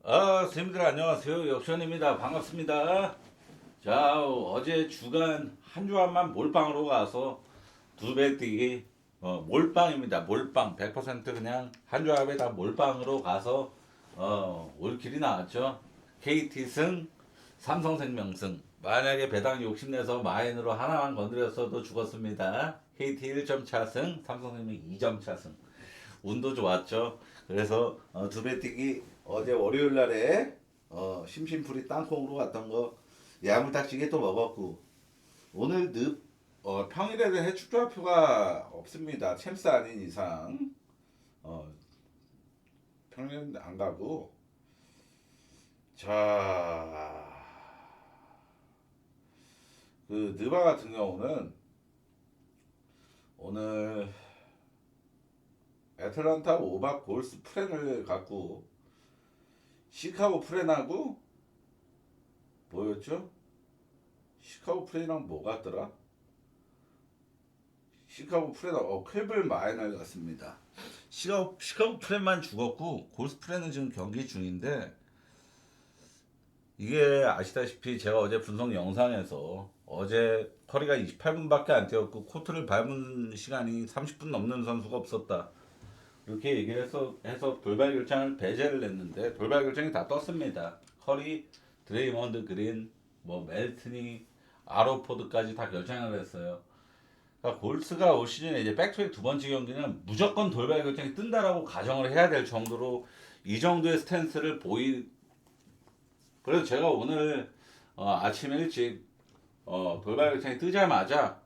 선생님들 안녕하세요. 역전입니다. 반갑습니다. 자, 어제 주간 한 주간만 몰빵으로 가서 두 배 뛰기 몰빵입니다. 몰빵 100% 그냥 한 조합에 다 몰빵으로 가서 올킬이 나왔죠. KT 승, 삼성생명 승. 만약에 배당 욕심내서 마인으로 하나만 건드렸어도 죽었습니다. KT 1점 차승, 삼성생명 2점 차승. 운도 좋았죠. 그래서 두 배 뛰기 어제 월요일 날에 심심풀이 땅콩으로 갔던 거 야물딱지게 또 먹었고 오늘 평일에는 해축조합표가 없습니다. 챔스 아닌 이상 어, 평일은 안 가고 자, 그 느바 같은 경우는 오늘 애틀란타 오박 골스 프렌을 갖고 시카고 프렌하고 뭐였죠? 시카고 프렌이랑 뭐 같더라? 시카고 프렌 퀘블 마인을 갔습니다. 시카고 프렌만 죽었고 골스 프렌은 지금 경기 중인데 이게 아시다시피 제가 어제 분석 영상에서 어제 커리가 28분밖에 안 뛰었고 코트를 밟은 시간이 30분 넘는 선수가 없었다. 이렇게 얘기를 해서 돌발 결정을 배제를 했는데 돌발 결정이 다 떴습니다. 커리, 드레이먼드 그린, 뭐 멜트니, 아로포드까지 다 결정을 했어요. 그러니까 골스가 올 시즌에 이제 백투백 두 번째 경기는 무조건 돌발 결정이 뜬다라고 가정을 해야 될 정도로 이 정도의 스탠스를 그래서 제가 오늘 아침 일찍 돌발 결정이 뜨자마자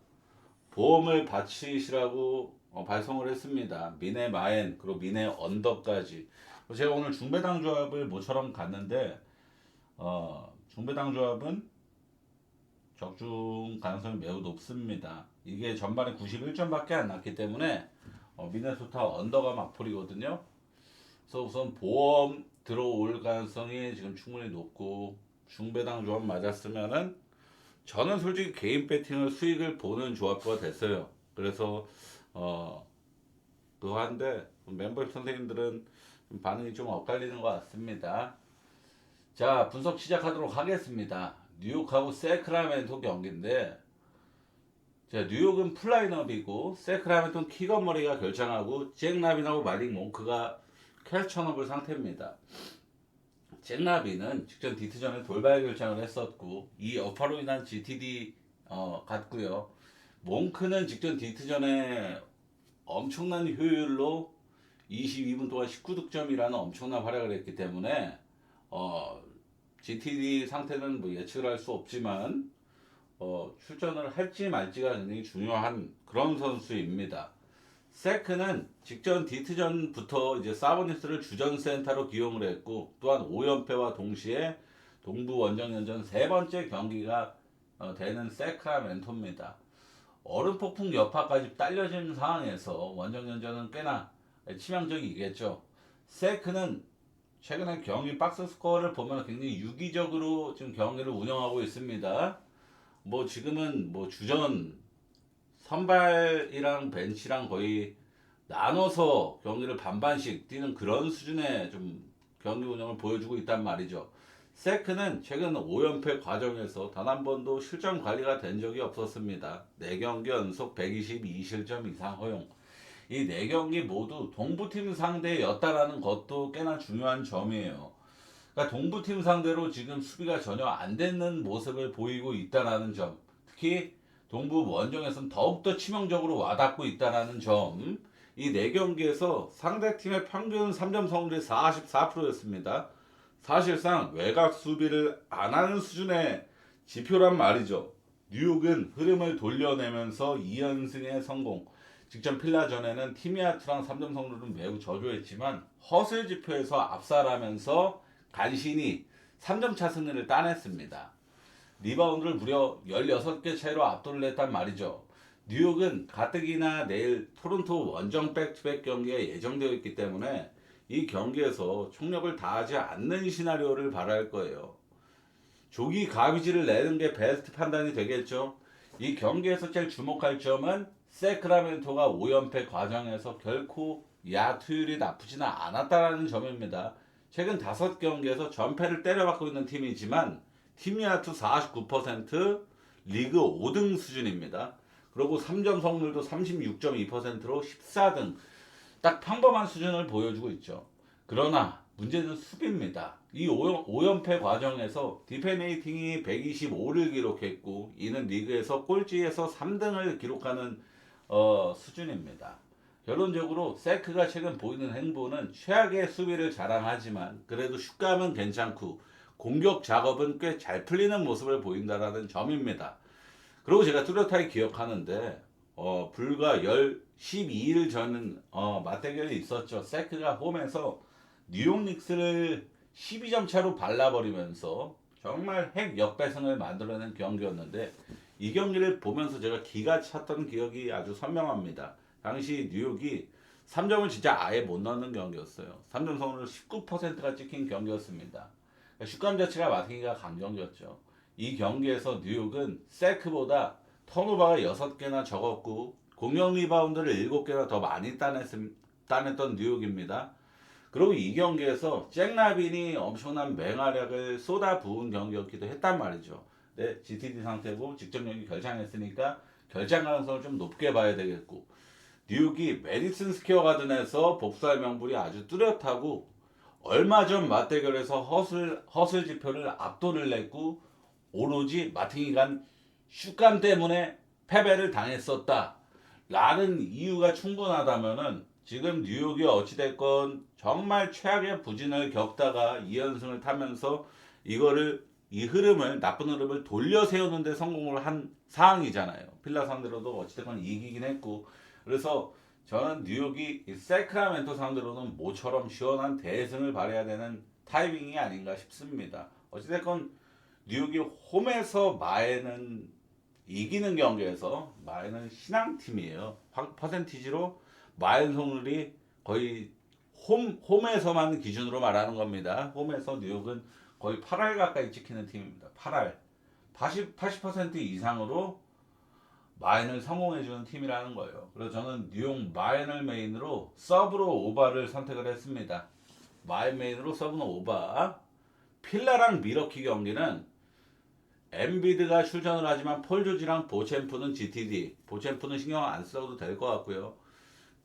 보험을 바치시라고 발송을 했습니다. 미네 마엔 그리고 미네 언더까지. 제가 오늘 중배당 조합을 모처럼 갔는데 중배당 조합은 적중 가능성이 매우 높습니다. 이게 전반에 91점밖에 안 났기 때문에 미네소타 언더가 막풀이거든요. 그래서 우선 보험 들어올 가능성이 지금 충분히 높고 중배당 조합 맞았으면은 저는 솔직히 개인 배팅을 수익을 보는 조합부가 됐어요. 그래서 그거 한데 멤버십 선생님들은 반응이 좀 엇갈리는 것 같습니다. 자, 분석 시작하도록 하겠습니다. 뉴욕하고 세크라멘토 경기인데 자, 뉴욕은 플라이업이고 세크라멘토는 키건머리가 결정하고 잭 라빈하고 마릭 몽크가 캘처너블 상태입니다. 잭 라빈은 직전 디트전에 돌발 결정을 했었고 이 여파로 인한 GTD 같고요. 몽크는 직전 디트전에 엄청난 효율로 22분 동안 19득점이라는 엄청난 활약을 했기 때문에 GTD 상태는 뭐 예측을 할 수 없지만 출전을 할지 말지가 굉장히 중요한 그런 선수입니다. 세크는 직전 디트전부터 이제 사보니스를 주전 센터로 기용을 했고 또한 5연패와 동시에 동부 원정연전 세 번째 경기가 되는 세크라멘토입니다. 얼음 폭풍 여파까지 딸려진 상황에서 원정연전은 꽤나 치명적이겠죠. 세크는 최근에 경기 박스 스코어를 보면 굉장히 유기적으로 지금 경기를 운영하고 있습니다. 뭐 지금은 뭐 주전 선발이랑 벤치랑 거의 나눠서 경기를 반반씩 뛰는 그런 수준의 좀 경기 운영을 보여주고 있단 말이죠. 세크는 최근 5연패 과정에서 단 한 번도 실점 관리가 된 적이 없었습니다. 4경기 연속 122실점 이상 허용. 이 4경기 모두 동부팀 상대였다라는 것도 꽤나 중요한 점이에요. 그러니까 동부팀 상대로 지금 수비가 전혀 안 되는 모습을 보이고 있다라는 점. 특히 동부 원정에서는 더욱더 치명적으로 와닿고 있다라는 점. 이 4경기에서 상대팀의 평균 3점 성공률이 44%였습니다. 사실상 외곽 수비를 안 하는 수준의 지표란 말이죠. 뉴욕은 흐름을 돌려내면서 2연승의 성공. 직전 필라전에는 티미아트랑 3점 성공률은 매우 저조했지만 허슬 지표에서 압살하면서 간신히 3점 차 승리를 따냈습니다. 리바운드를 무려 16개 차이로 압도를 했단 말이죠. 뉴욕은 가뜩이나 내일 토론토 원정 백투백 경기가 예정되어 있기 때문에 이 경기에서 총력을 다하지 않는 시나리오를 바랄 거예요. 조기 가비지를 내는 게 베스트 판단이 되겠죠. 이 경기에서 제일 주목할 점은 세크라멘토가 5연패 과정에서 결코 야투율이 나쁘지는 않았다라는 점입니다. 최근 5경기에서 전패를 때려받고 있는 팀이지만 팀야투 49%, 리그 5등 수준입니다. 그리고 3점 성률도 36.2%로 14등. 딱 평범한 수준을 보여주고 있죠. 그러나 문제는 수비입니다. 이 5연패 과정에서 디펜레이팅이 125를 기록했고 이는 리그에서 꼴찌에서 3등을 기록하는 수준입니다. 결론적으로 세크가 최근 보이는 행보는 최악의 수비를 자랑하지만 그래도 슛감은 괜찮고 공격 작업은 꽤 잘 풀리는 모습을 보인다는 점입니다. 그리고 제가 뚜렷하게 기억하는데 불과 12일 전 맞대결이 있었죠. 세크가 홈에서 뉴욕 닉스를 12점 차로 발라버리면서 정말 핵 역배승을 만들어낸 경기였는데 이 경기를 보면서 제가 기가 찼던 기억이 아주 선명합니다. 당시 뉴욕이 3점을 진짜 아예 못 넣는 경기였어요. 3점 성공률 19%가 찍힌 경기였습니다. 슛감 자체가 마틴이가 강경기였죠. 이 경기에서 뉴욕은 세크보다 턴오버가 6개나 적었고 공격 리바운드를 7개나 더 많이 따냈던 뉴욕입니다. 그리고 이 경기에서 잭 라빈이 엄청난 맹활약을 쏟아부은 경기였기도 했단 말이죠. 네, GTD 상태고 직접 경기 결장했으니까 결장 가능성을 좀 높게 봐야 되겠고 뉴욕이 메디슨 스퀘어 가든에서 복수할 명분이 아주 뚜렷하고 얼마 전 맞대결에서 허슬 지표를 압도를 냈고 오로지 마틴이 간 슛감 때문에 패배를 당했었다 라는 이유가 충분하다면은 지금 뉴욕이 어찌됐건 정말 최악의 부진을 겪다가 2연승을 타면서 이 흐름을 나쁜 흐름을 돌려 세우는 데 성공을 한 상황이잖아요. 필라 상대로도 어찌됐건 이기긴 했고 그래서 저는 뉴욕이 세크라멘토 상대로는 모처럼 시원한 대승을 발휘해야 되는 타이밍이 아닌가 싶습니다. 어찌됐건 뉴욕이 홈에서 마에는 이기는 경기에서 마에는 신앙팀이에요. 퍼센티지로 마엔 성률이 거의 홈에서만 기준으로 말하는 겁니다. 홈에서 뉴욕은 거의 8할 가까이 찍히는 팀입니다. 8할 80% 이상으로 마인을 성공해주는 팀이라는 거예요. 그래서 저는 뉴욕 마인을 메인으로 서브로 오바를 선택을 했습니다. 마인 메인으로 서브는 오바. 필라랑 미러키 경기는 엠비드가 출전을 하지만 폴 조지랑 보챔프는 GTD. 보챔프는 신경 안 써도 될 것 같고요.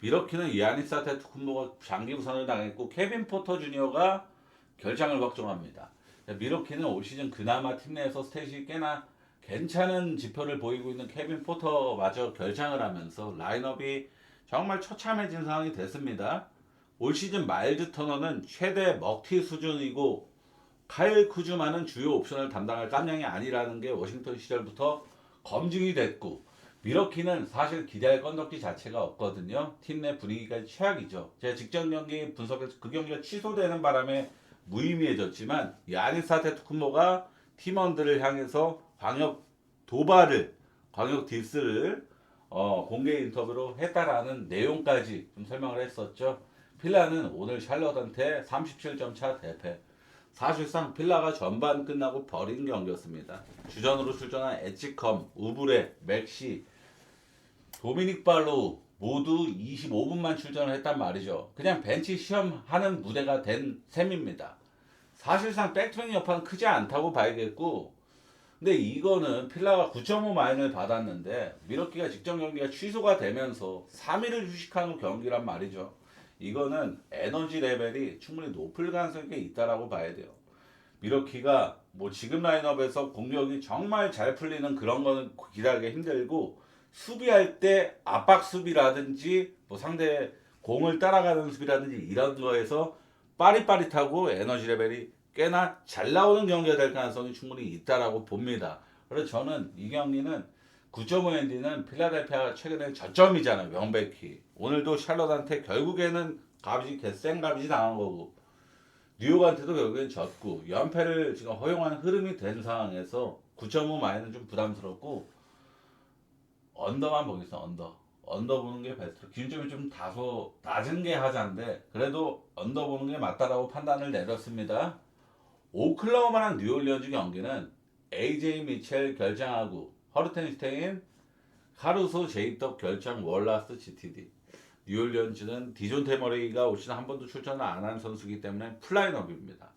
미러키는 야니스 아테토쿤보가 장기 부상을 당했고 케빈 포터 주니어가 결장을 확정합니다. 미러키는 올 시즌 그나마 팀 내에서 스탯이 꽤나 괜찮은 지표를 보이고 있는 케빈 포터마저 결장을 하면서 라인업이 정말 처참해진 상황이 됐습니다. 올 시즌 마일즈 터너는 최대 먹튀 수준이고 카일 쿠즈마는 주요 옵션을 담당할 깜냥이 아니라는 게 워싱턴 시절부터 검증이 됐고 미러키는 사실 기대할 건덕지 자체가 없거든요. 팀 내 분위기가 최악이죠. 제가 직전 경기 분석해서 그 경기가 취소되는 바람에 무의미해졌지만 야니스 아테토쿤보가 팀원들을 향해서 광역 디스를 공개 인터뷰로 했다라는 내용까지 좀 설명을 했었죠. 필라는 오늘 샬럿한테 37점 차 대패. 사실상 필라가 전반 끝나고 버린 경기였습니다. 주전으로 출전한 에치컴, 우브레, 맥시, 도미닉 발로우 모두 25분만 출전을 했단 말이죠. 그냥 벤치 시험하는 무대가 된 셈입니다. 사실상 백투백 여파는 크지 않다고 봐야겠고 근데 이거는 필라가 9.5 마인을 받았는데 미러키가 직전 경기가 취소가 되면서 3일을 휴식한 경기란 말이죠. 이거는 에너지 레벨이 충분히 높을 가능성이 있다라고 봐야 돼요. 미러키가 뭐 지금 라인업에서 공격이 정말 잘 풀리는 그런 거는 기대하기 힘들고 수비할 때 압박 수비라든지 뭐 상대 공을 따라가는 수비라든지 이런 거에서 빠릿빠릿하고 에너지 레벨이 꽤나 잘 나오는 경기가 될 가능성이 충분히 있다라고 봅니다. 그래서 저는 이 경기는 9.5 엔디는 필라델피아 최근에 저점이잖아요. 명백히. 오늘도 샬럿한테 결국에는 센 값이 당한 거고 뉴욕한테도 결국엔 졌고 연패를 지금 허용하는 흐름이 된 상황에서 9.5 마이는 좀 부담스럽고 언더만 보겠습니다. 언더 보는 게 베스트. 기준점이 좀 다소 낮은 게 하자인데 그래도 언더 보는 게 맞다라고 판단을 내렸습니다. 오클라호마랑 뉴올리언즈 경기는 AJ 미첼 결장하고 허르텐슈테인, 카루소, 제이떡 결장, 월라스, GTD. 뉴올리언즈는 디존테 머레이가 올 시즌 한 번도 출전을 안 한 선수이기 때문에 플라인업입니다.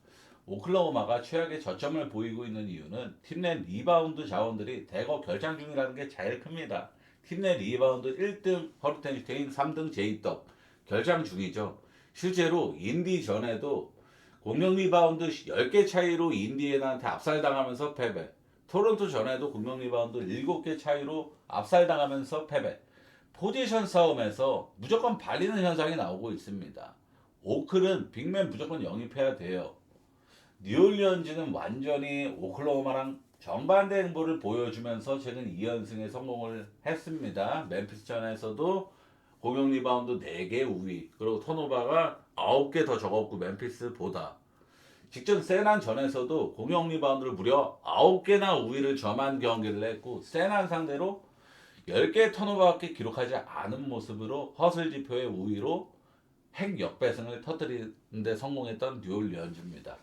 오클라호마가 최악의 저점을 보이고 있는 이유는 팀 내 리바운드 자원들이 대거 결장 중이라는 게 제일 큽니다. 팀 내 리바운드 1등 허리텐슈테인, 3등 제이떡 결장 중이죠. 실제로 인디 전에도 공격 리바운드 10개 차이로 인디애나한테 압살당하면서 패배. 토론토 전에도 공격 리바운드 7개 차이로 압살당하면서 패배. 포지션 싸움에서 무조건 발리는 현상이 나오고 있습니다. 오클은 빅맨 무조건 영입해야 돼요. 뉴올리언즈는 완전히 오클라호마랑 정반대 행보를 보여주면서 최근 2연승에 성공을 했습니다. 멤피스전에서도 공격 리바운드 4개 우위, 그리고 턴오버가 9개 더 적었고 멤피스보다. 직전 세난전에서도 공격 리바운드를 무려 9개나 우위를 점한 경기를 했고, 세난 상대로 10개 턴오버밖에 기록하지 않은 모습으로 허슬 지표의 우위로 핵 역배승을 터뜨리는데 성공했던 뉴올리언즈입니다.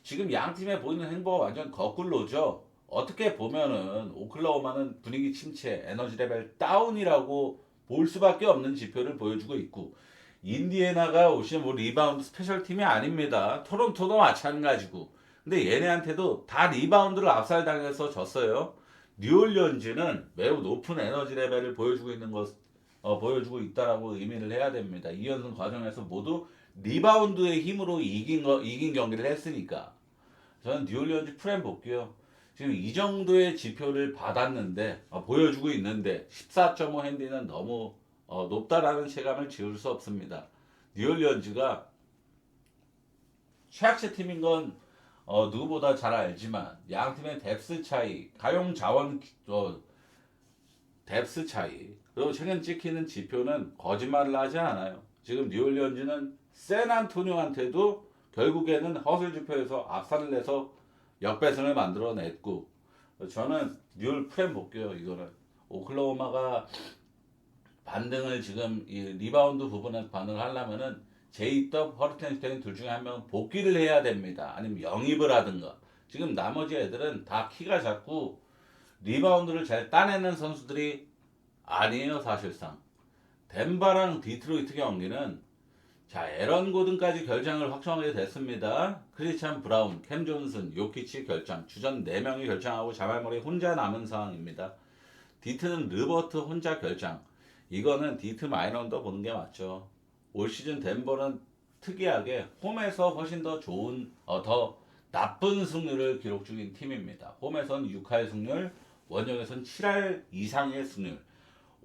지금 양 팀의 보이는 행보가 완전 거꾸로죠. 어떻게 보면은 오클라호마는 분위기 침체, 에너지 레벨 다운이라고 볼 수밖에 없는 지표를 보여주고 있고, 인디애나가 오시는 뭐 리바운드 스페셜 팀이 아닙니다. 토론토도 마찬가지고. 근데 얘네한테도 다 리바운드를 압살당해서 졌어요. 뉴올리언즈는 매우 높은 에너지 레벨을 보여주고 있다라고 의미를 해야 됩니다. 2연승 과정에서 모두 리바운드의 힘으로 이긴 경기를 했으니까. 저는 뉴올리언즈 프렘 볼게요. 지금 이 정도의 지표를 받았는데, 보여주고 있는데 14.5 핸디는 너무 높다라는 체감을 지울 수 없습니다. 뉴올리언즈가 최악체 팀인 건 누구보다 잘 알지만, 양 팀의 뎁스 차이, 가용 자원 뎁스 차이, 그리고 최근 찍히는 지표는 거짓말을 하지 않아요. 지금 뉴올리언즈는 샌안토니오한테도 결국에는 허슬 지표에서 압살을 내서 역배승을 만들어냈고, 저는 뉴올 프렘 볼게요. 이거는 오클라호마가 반등을 지금 이 리바운드 부분에 반응을 하려면은 제이떡, 허리텐슈테인 둘 중에 한 명 복귀를 해야 됩니다. 아니면 영입을 하든가. 지금 나머지 애들은 다 키가 작고 리바운드를 잘 따내는 선수들이 아니에요, 사실상. 덴버랑 디트로이트 경기는 자, 에런 고든까지 결장을 확정하게 됐습니다. 크리스찬 브라운, 캠 존슨, 요키치 결장, 주전 4명이 결장하고 자말 머리 혼자 남은 상황입니다. 디트는 르버트 혼자 결장. 이거는 디트 마이너더 보는 게 맞죠. 올 시즌 덴버는 특이하게 홈에서 훨씬 더 좋은, 더 나쁜 승률을 기록 중인 팀입니다. 홈에선 6할 승률, 원정에선 7할 이상의 승률.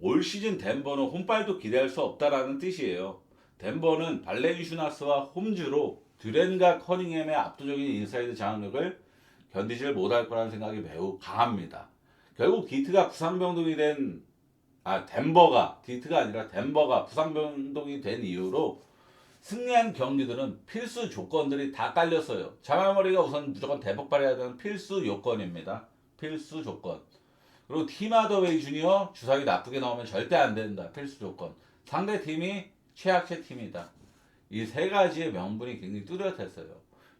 올 시즌 덴버는 홈발도 기대할 수 없다라는 뜻이에요. 덴버는 발렌슈나스와 홈즈로 듀렌과 커닝햄의 압도적인 인사이드 장악력을 견디질 못할 거라는 생각이 매우 강합니다. 결국 디트가 부상병동이 된, 디트가 아니라 덴버가 부상병동이 된 이후로 승리한 경기들은 필수 조건들이 다 깔렸어요. 자말머리가 우선 무조건 대폭발해야 되는 필수 요건입니다. 필수 조건. 그리고 팀 하더웨이 주니어 주사위 나쁘게 나오면 절대 안 된다. 필수 조건. 상대 팀이 최악체 팀이다. 이 세 가지의 명분이 굉장히 뚜렷했어요.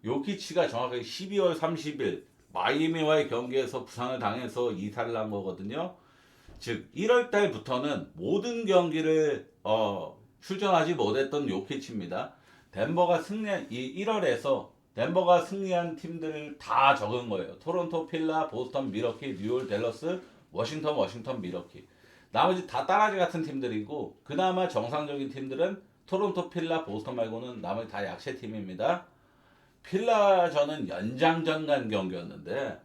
요키치가 정확하게 12월 30일 마이애미와의 경기에서 부상을 당해서 이탈을 한 거거든요. 즉 1월 달부터는 모든 경기를 출전하지 못했던 요키치입니다. 덴버가 승리한 이 1월에서 덴버가 승리한 팀들을 다 적은 거예요. 토론토, 필라, 보스턴, 미러키, 뉴올, 댈러스, 워싱턴, 미러키. 나머지 다 따라지 같은 팀들이고, 그나마 정상적인 팀들은 토론토, 필라, 보스턴 말고는 나머지 다 약체 팀입니다. 필라전은 연장전 간 경기였는데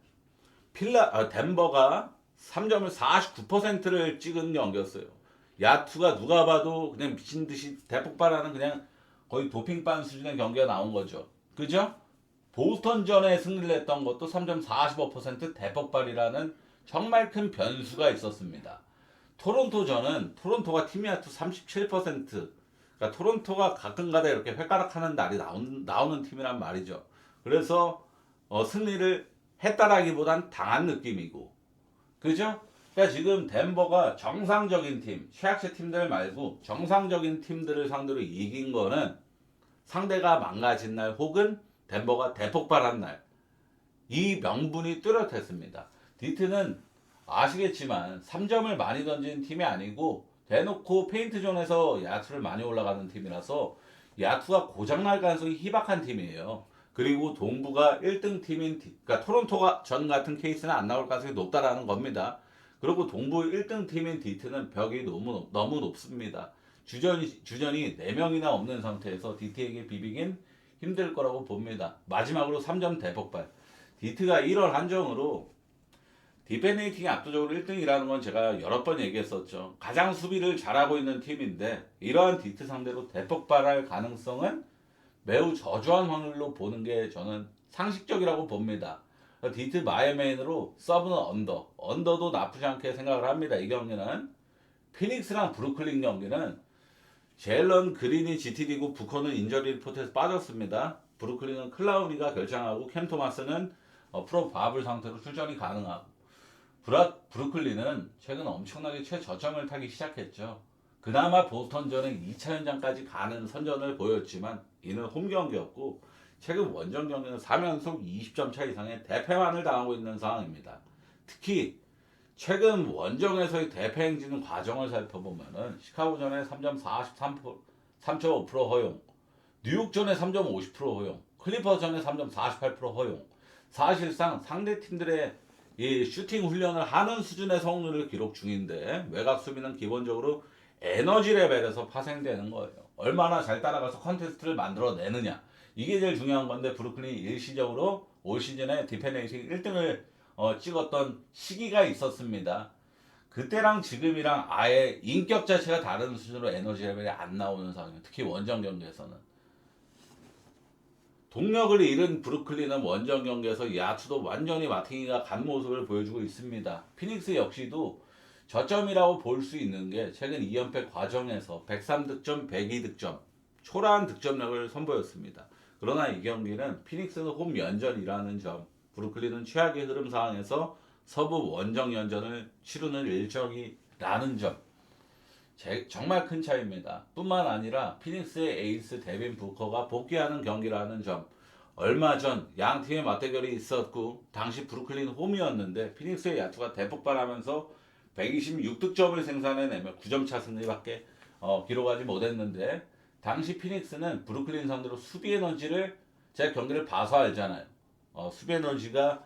덴버가 3점을 49%를 찍은 경기였어요. 야투가 누가 봐도 그냥 미친 듯이 대폭발하는, 그냥 거의 도핑반 수준의 경기가 나온 거죠. 그죠? 보스턴전에 승리를 했던 것도 3점 45% 대폭발이라는 정말 큰 변수가 있었습니다. 토론토전은 토론토가 팀 야투 37%, 그러니까 토론토가 가끔가다 이렇게 획가락하는 날이 나오는 팀이란 말이죠. 그래서 승리를 했다라기보단 당한 느낌이고, 그죠? 그러니까 지금 덴버가 정상적인 팀, 최악체 팀들 말고 정상적인 팀들을 상대로 이긴 거는 상대가 망가진 날 혹은 덴버가 대폭발한 날, 이 명분이 뚜렷했습니다. 디트는 아시겠지만 3점을 많이 던진 팀이 아니고 대놓고 페인트존에서 야투를 많이 올라가는 팀이라서 야투가 고장날 가능성이 희박한 팀이에요. 그리고 동부가 1등 팀인 그러니까 토론토가 전 같은 케이스는 안 나올 가능성이 높다라는 겁니다. 그리고 동부 1등 팀인 디트는 벽이 너무 높습니다. 주전이 4명이나 없는 상태에서 디트에게 비비긴 힘들 거라고 봅니다. 마지막으로 3점 대폭발. 디트가 1월 한정으로 디펜레이팅이 압도적으로 1등이라는 건 제가 여러 번 얘기했었죠. 가장 수비를 잘하고 있는 팀인데 이러한 디트 상대로 대폭발할 가능성은 매우 저조한 확률로 보는 게 저는 상식적이라고 봅니다. 디트 마이메인으로 서브는 언더도 나쁘지 않게 생각을 합니다. 이 경기는 피닉스랑 브루클린 경기는 제일런 그린이 GTD고 부커는 인저리 리포트에서 빠졌습니다. 브루클린은 클라우니가 결정하고 캠 토마스는 프로 바블 상태로 출전이 가능하고 브루클린은 최근 엄청나게 최저점을 타기 시작했죠. 그나마 보스턴전에 2차 연장까지 가는 선전을 보였지만 이는 홈 경기였고 최근 원정 경기는 3연속 20점 차 이상의 대패만을 당하고 있는 상황입니다. 특히 최근 원정에서의 대패 행진 과정을 살펴보면은 시카고전에 3.43% 3.5% 허용, 뉴욕전에 3.50% 허용, 클리퍼전에 3.48% 허용. 사실상 상대 팀들의 이 슈팅 훈련을 하는 수준의 성능을 기록 중인데 외곽 수비는 기본적으로 에너지 레벨에서 파생되는 거예요. 얼마나 잘 따라가서 컨테스트를 만들어내느냐. 이게 제일 중요한 건데 브루클린이 일시적으로 올 시즌에 디펜레이팅 1등을 찍었던 시기가 있었습니다. 그때랑 지금이랑 아예 인격 자체가 다른 수준으로 에너지 레벨이 안 나오는 상황이에요. 특히 원정 경기에서는. 동력을 잃은 브루클린은 원정 경기에서 야투도 완전히 마팅이가 간 모습을 보여주고 있습니다. 피닉스 역시도 저점이라고 볼 수 있는 게 최근 2연패 과정에서 103득점, 102득점, 초라한 득점력을 선보였습니다. 그러나 이 경기는 피닉스는 홈 연전이라는 점, 브루클린은 최악의 흐름 상황에서 서부 원정 연전을 치르는 일정이라는 점, 정말 큰 차이입니다. 뿐만 아니라 피닉스의 에이스 데빈 부커가 복귀하는 경기라는 점, 얼마 전 양 팀의 맞대결이 있었고 당시 브루클린 홈이었는데 피닉스의 야투가 대폭발하면서 126득점을 생산해내며 9점 차 승리밖에 기록하지 못했는데 당시 피닉스는 브루클린 상대로 수비 에너지를 제가 경기를 봐서 알잖아요. 수비 에너지가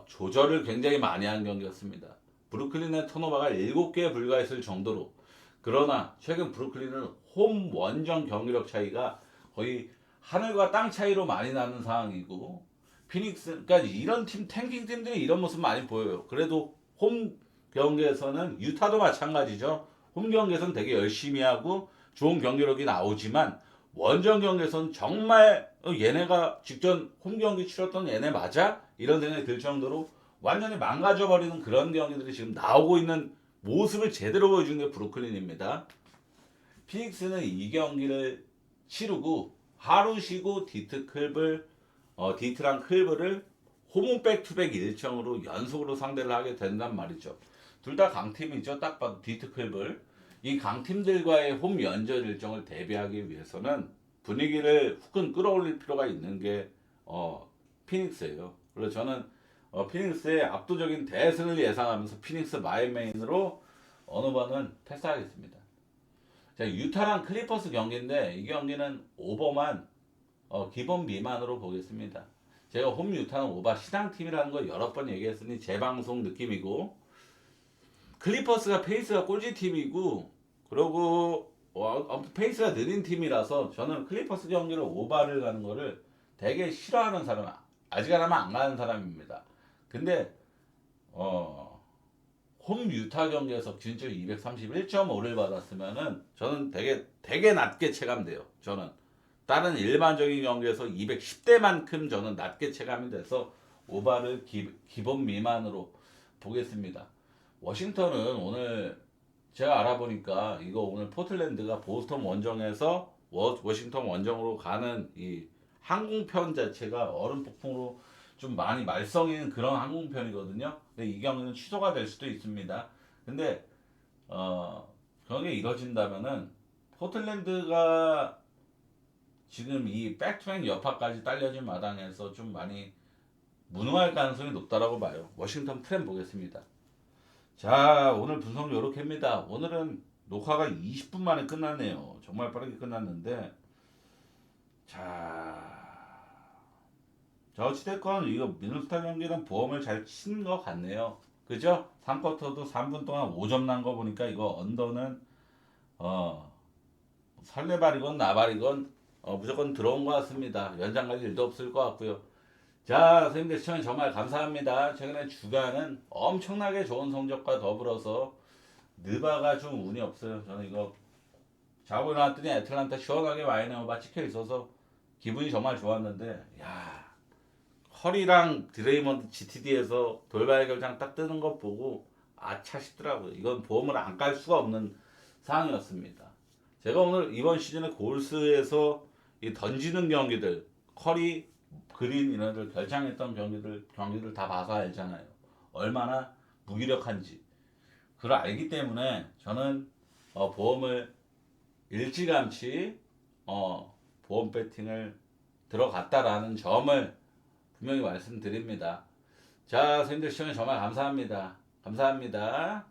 조절을 굉장히 많이 한 경기였습니다. 브루클린의 턴오버가 7개에 불과했을 정도로 그러나 최근 브루클린은 홈 원정 경기력 차이가 거의 하늘과 땅 차이로 많이 나는 상황이고 피닉스 그러니까 이런 팀 탱킹 팀들이 이런 모습 많이 보여요. 그래도 홈 경기에서는 유타도 마찬가지죠. 홈 경기에서는 되게 열심히 하고 좋은 경기력이 나오지만 원정 경기에서는 정말 얘네가 직전 홈 경기 치렀던 얘네 맞아? 이런 생각이 들 정도로 완전히 망가져버리는 그런 경기들이 지금 나오고 있는 모습을 제대로 보여준 게 브루클린입니다. 피닉스는 이 경기를 치르고 하루 쉬고 디트랑 클브를 홈 백투백 일정으로 연속으로 상대를 하게 된단 말이죠. 둘 다 강팀이죠. 딱 봐도 디트 클블. 이 강팀들과의 홈 연전 일정을 대비하기 위해서는 분위기를 후끈 끌어올릴 필요가 있는 게 피닉스예요. 그래서 저는 피닉스의 압도적인 대승을 예상하면서 피닉스 마이메인으로 어느 번은 패스하겠습니다. 자, 유타랑 클리퍼스 경기인데 이 경기는 오버만 기본 미만으로 보겠습니다. 제가 홈 유타는 오버 시장팀이라는 거 여러 번 얘기했으니 재방송 느낌이고 클리퍼스가 페이스가 꼴찌팀이고 그리고 아무튼 페이스가 느린 팀이라서 저는 클리퍼스 경기를 오버를 가는 거를 되게 싫어하는 사람 아직까지는 안 가는 사람입니다. 근데 홈 유타 경기에서 진짜 231.5를 받았으면은 저는 되게 낮게 체감돼요. 저는 다른 일반적인 경기에서 210대만큼 저는 낮게 체감이 돼서 오바를 기본 미만으로 보겠습니다. 워싱턴은 오늘 제가 알아보니까 이거 오늘 포틀랜드가 보스턴 원정에서 워싱턴 원정으로 가는 이 항공편 자체가 얼음 폭풍으로 좀 많이 말썽인 그런 항공편이거든요. 근데 이 경기는 취소가 될 수도 있습니다. 근데 경기가 이뤄진다면은 포틀랜드가 지금 이 백투백 여파까지 딸려진 마당에서 좀 많이 무능할 가능성이 높다라고 봐요. 워싱턴 프렘 보겠습니다. 자, 오늘 분석 요렇게입니다. 오늘은 녹화가 20분 만에 끝났네요. 정말 빠르게 끝났는데, 자, 어찌됐건 이거 미네소타 경기는 보험을 잘 치는 것 같네요. 그죠? 3쿼터도 3분 동안 5점 난 거 보니까 이거 언더는 어 설레발이건 나발이건 무조건 들어온 것 같습니다. 연장 갈 일도 없을 것 같고요. 자, 선생님들 시청 정말 감사합니다. 최근에 주간은 엄청나게 좋은 성적과 더불어서 느바가 좀 운이 없어요. 저는 이거 자고 일어났더니 애틀란타 시원하게 와인오바 찍혀 있어서 기분이 정말 좋았는데, 야, 허리랑 드레이먼드 GTD에서 돌발 결장 딱 뜨는 것 보고 아차 싶더라고요. 이건 보험을 안 깔 수가 없는 상황이었습니다. 제가 오늘 이번 시즌에 골스에서 이 던지는 경기들, 커리, 그린 이런 들 결장했던 경기들 다 봐서 알잖아요. 얼마나 무기력한지. 그걸 알기 때문에 저는 보험을 일찌감치 보험 배팅을 들어갔다라는 점을 분명히 말씀드립니다. 자, 선생님들 시청해 정말 감사합니다. 감사합니다.